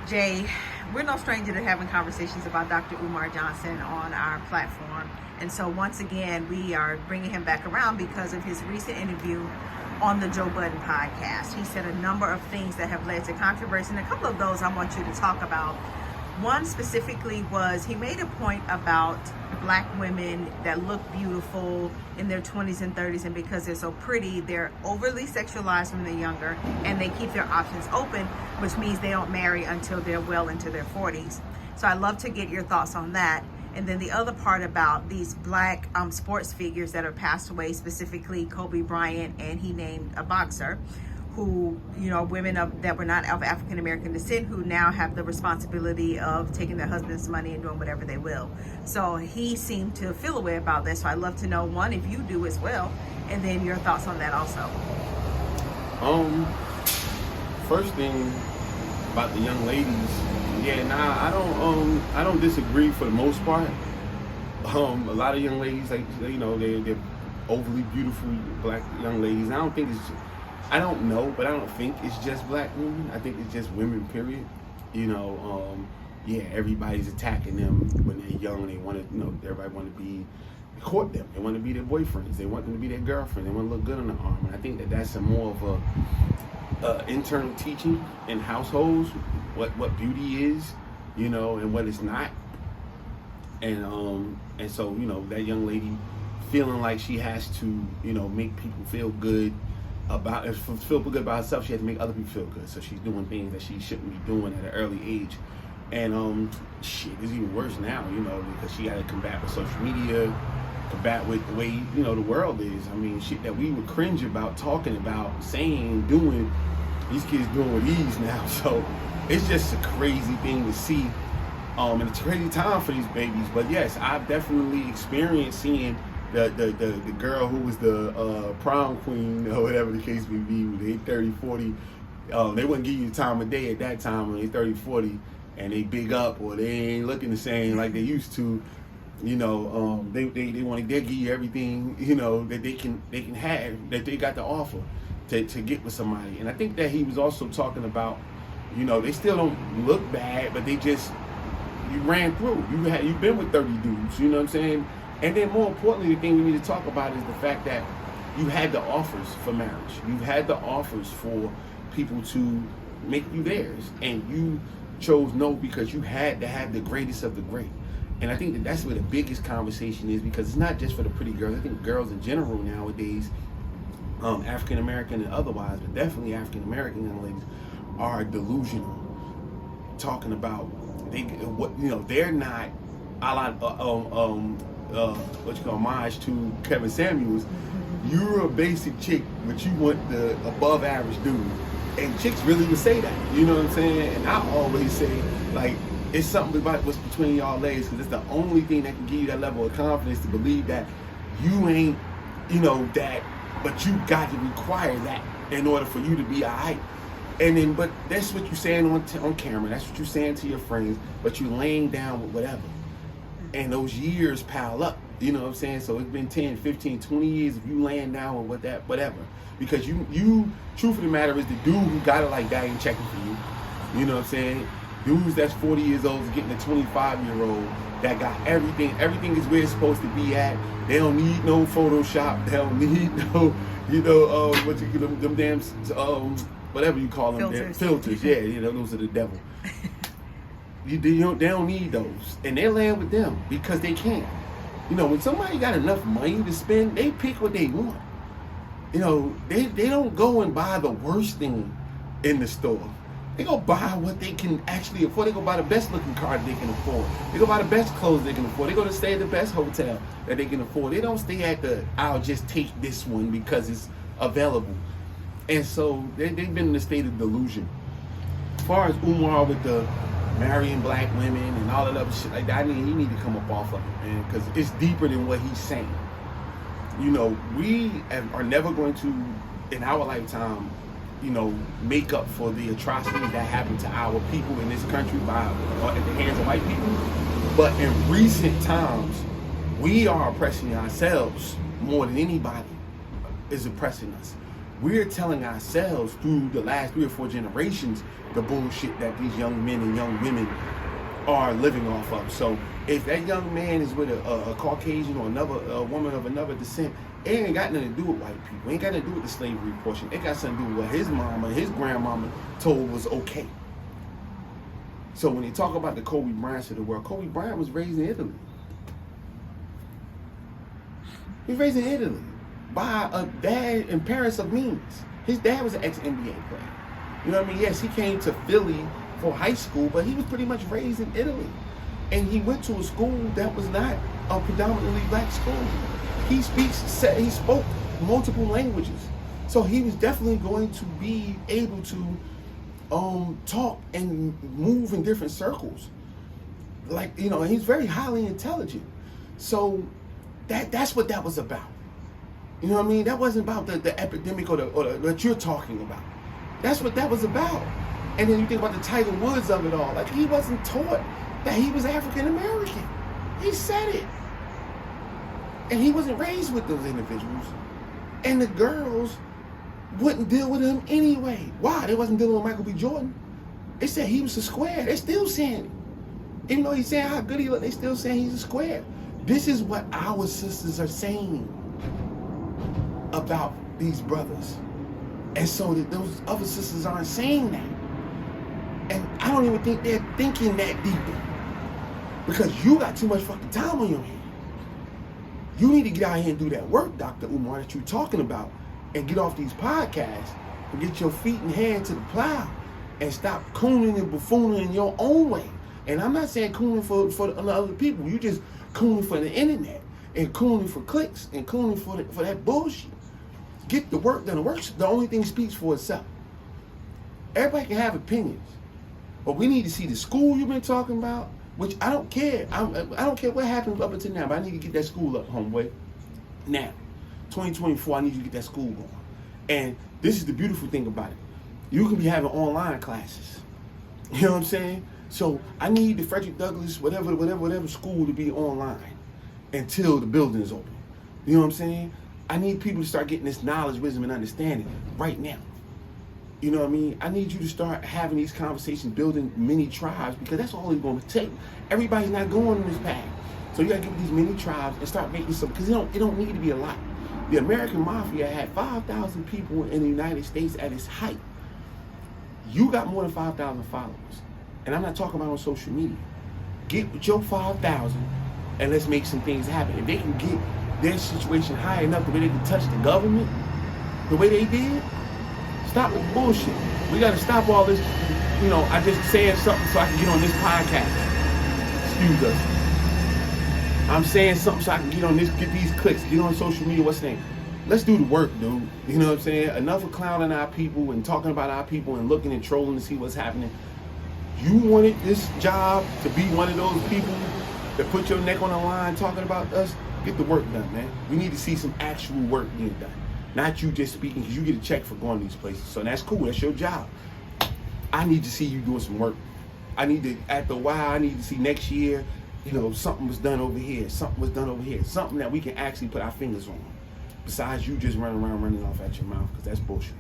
Jay, we're no stranger to having conversations about Dr. Umar Johnson on our platform. And so once again, we are bringing him back around because of his recent interview on the Joe Budden podcast. He said a number of things that have led to controversy, and a couple of those I want you to talk about. One specifically was he made a point about black women that look beautiful in their 20s and 30s, and because they're so pretty, they're overly sexualized when they're younger, and they keep their options open, which means they don't marry until they're well into their 40s. So I'd love to get your thoughts on that. And then the other part about these black sports figures that have passed away, specifically Kobe Bryant, and he named a boxer who, women that were not of African American descent, who now have the responsibility of taking their husband's money and doing whatever they will. So he seemed to feel a way about this. So I'd love to know, one, if you do as well, and then your thoughts on that also. First thing about the young ladies, I don't disagree for the most part. A lot of young ladies, they're overly beautiful black young ladies. I don't know, but I don't think it's just black women. I think it's just women, period. Everybody's attacking them when they're young. They want to, everybody want to court them. They want to be their boyfriends. They want them to be their girlfriend. They want to look good on the arm. And I think that's more of a internal teaching in households, what beauty is, and what it's not. And so, that young lady feeling like she has to, make people feel good about herself, she has to make other people feel good. So she's doing things that she shouldn't be doing at an early age. And it's even worse now, because she had to combat with social media, combat with the way, the world is. I mean, shit that we would cringe about, talking about, saying, doing, these kids doing with ease now. So it's just a crazy thing to see. And it's a crazy time for these babies. But yes, I've definitely experienced seeing the girl who was the prom queen, or whatever the case may be, when they 30, 40, they wouldn't give you the time of day at that time when they 30, 40, and they big up, or they ain't looking the same like they used to. They want to give you everything, that they can have, that they got to offer to get with somebody. And I think that he was also talking about, they still don't look bad, but they just, you ran through. You've been with 30 dudes, you know what I'm saying? And then more importantly, the thing we need to talk about is the fact that you had the offers for marriage. You've had the offers for people to make you theirs. And you chose no because you had to have the greatest of the great. And I think that's where the biggest conversation is, because it's not just for the pretty girls. I think girls in general nowadays, African American and otherwise, but definitely African American young ladies, are delusional. Talking about they're not a lot homage to Kevin Samuels. You're a basic chick, but you want the above average dude. And chicks really would say that, you know what I'm saying? And I always say, like, it's something about what's between y'all legs, because it's the only thing that can give you that level of confidence to believe that you ain't, that, but you got to require that in order for you to be alright. And then, but that's what you're saying on camera. That's what you're saying to your friends, but you're laying down with whatever. And those years pile up, you know what I'm saying? So it's been 10, 15, 20 years of you laying down with that, whatever. Because you, truth of the matter is, the dude who got it like that ain't checking for you. You know what I'm saying? Dudes that's 40 years old is getting a 25-year-old that got everything. Everything is where it's supposed to be at. They don't need no Photoshop. They don't need no, them damn, whatever you call them. Filters. Yeah, those are the devil. They don't need those. And they're laying with them because they can. When somebody got enough money to spend, they pick what they want. They don't go and buy the worst thing in the store. They go buy what they can actually afford. They go buy the best looking car they can afford. They go buy the best clothes they can afford. They go to stay at the best hotel that they can afford. They don't stay at I'll just take this one because it's available. And so they've been in a state of delusion. As far as Umar with the marrying black women and all that other shit like that, he need to come up off of it, man, because it's deeper than what he's saying. We are never going to, in our lifetime, make up for the atrocities that happened to our people in this country at the hands of white people. But in recent times, we are oppressing ourselves more than anybody is oppressing us. we're telling ourselves through the last 3 or 4 generations the bullshit that these young men and young women are living off of. So if that young man is with a Caucasian or a woman of another descent, it ain't got nothing to do with white people. It ain't got nothing to do with the slavery portion. It got something to do with what his mama, his grandmama told was okay. So when they talk about the Kobe Bryants of the world, Kobe Bryant was raised in Italy. He was raised in Italy by a dad and parents of means. His dad was an ex-NBA player. You know what I mean? Yes, he came to Philly for high school, but he was pretty much raised in Italy. And he went to a school that was not a predominantly black school. He spoke multiple languages. So he was definitely going to be able to talk and move in different circles. Like, you know, he's very highly intelligent. So that's what that was about. You know what I mean? That wasn't about the epidemic or what you're talking about. That's what that was about. And then you think about the Tiger Woods of it all. Like, he wasn't taught that he was African American. He said it. And he wasn't raised with those individuals. And the girls wouldn't deal with him anyway. Why? They wasn't dealing with Michael B. Jordan. They said he was a square. They're still saying it. Even though he's saying how good he looked, they still saying he's a square. This is what our sisters are saying about these brothers. And so those other sisters aren't saying that. And I don't even think they're thinking that deeper. Because you got too much fucking time on your hands. You need to get out here and do that work, Dr. Umar, that you're talking about, and get off these podcasts and get your feet and hands to the plow and stop cooning and buffooning in your own way. And I'm not saying cooning for other people. You just cooning for the internet and cooning for clicks and cooning for that bullshit. Get the work done. The work's the only thing speaks for itself. Everybody can have opinions, but we need to see the school you've been talking about, which I don't care. I don't care what happens up until now, but I need to get that school up, homeboy. Now, 2024, I need you to get that school going. And this is the beautiful thing about it. You can be having online classes. You know what I'm saying? So I need the Frederick Douglass, whatever school to be online until the building is open. You know what I'm saying? I need people to start getting this knowledge, wisdom, and understanding right now. You know what I mean? I need you to start having these conversations, building mini tribes, because that's all it's going to take. Everybody's not going on this path. So you got to get with these mini tribes and start making some, because it don't need to be a lot. The American Mafia had 5,000 people in the United States at its height. You got more than 5,000 followers. And I'm not talking about on social media. Get with your 5,000 and let's make some things happen. If they can get their situation high enough the way they can touch the government, the way they did, stop with the bullshit. We got to stop all this, you know, I just saying something so I can get on this podcast. Excuse us. I'm saying something so I can get these clicks, get on social media, what's the name? Let's do the work, dude. You know what I'm saying? Enough of clowning our people and talking about our people and looking and trolling to see what's happening. You wanted this job to be one of those people that put your neck on the line talking about us? Get the work done, man. We need to see some actual work being done. Not you just speaking, because you get a check for going to these places. So that's cool. That's your job. I need to see you doing some work. I need to, after a while, I need to see next year, you know, something was done over here. Something was done over here. Something that we can actually put our fingers on. Besides you just running around running off at your mouth, because that's bullshit.